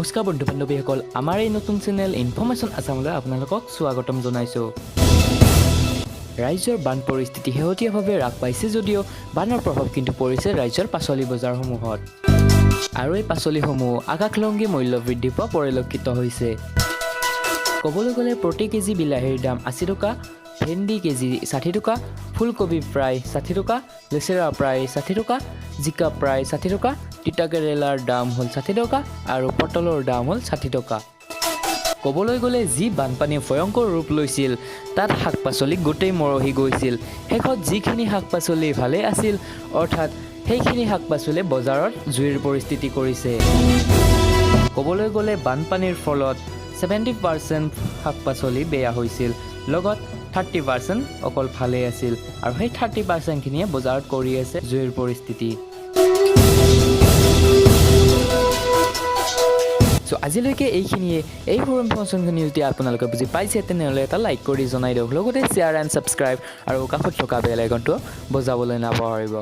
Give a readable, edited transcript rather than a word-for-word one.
নমস্কাৰ বন্ধু বান্ধৱীসকল আমাৰ এই নতুন চেনেল ইনফৰমেশ্যন আছামলৈ আপোনালোকক স্বাগতম জনাইছোঁ ৰাজ্যৰ বান পৰিস্থিতি শেহতীয়াভাৱে হ্ৰাস পাইছে যদিও বানৰ প্ৰভাৱ কিন্তু পৰিছে ৰাজ্যৰ পাচলি বজাৰসমূহত আৰু এই পাচলিসমূহ আকাশলংঘী মূল্য বৃদ্ধি পোৱা পৰিলক্ষিত হৈছে ক'বলৈ গ'লে প্ৰতি কেজি বিলাহীৰ দাম 80 টকা ভেন্দি কেজি 60 টকা ফুলকবি প্ৰায় 60 টকা লেচেৰা প্ৰায় 60 টকা জিকা প্ৰায় 60 টকা তিতা কেৰেলাৰ দাম হ'ল 60 টকা আৰু পটলৰ দাম হ'ল 60 টকা ক'বলৈ গ'লে যি বানপানীয়ে ভয়ংকৰ ৰূপ লৈছিল তাত শাক-পাচলি গোটেই মৰহি গৈছিল শেষত যিখিনি শাক-পাচলি ভালে আছিল অৰ্থাৎ সেইখিনি শাক-পাচলি বজাৰত জুইৰ পৰিস্থিতি কৰিছে ক'বলৈ গ'লে বানপানীৰ ফলত 70% শাক-পাচলি বেয়া হৈছিল লগত 30% অকল ভালে আছিল আৰু সেই 30% খিনিয়ে বজাৰত কৰি আছে জুইৰ পৰিস্থিতি সো আজিলৈকে এইখিনিয়ে এই সৰু ইনফৰমেশ্যনখিনি যদি আপোনালোকে বুজি পাইছে তেনেহ'লে এটা লাইক কৰি জনাই দিয়ক লগতে শ্বেয়াৰ এণ্ড ছাবস্ক্ৰাইব আৰু কাষত থকা বেল আইকনটো বজাবলৈ নাপাহৰিব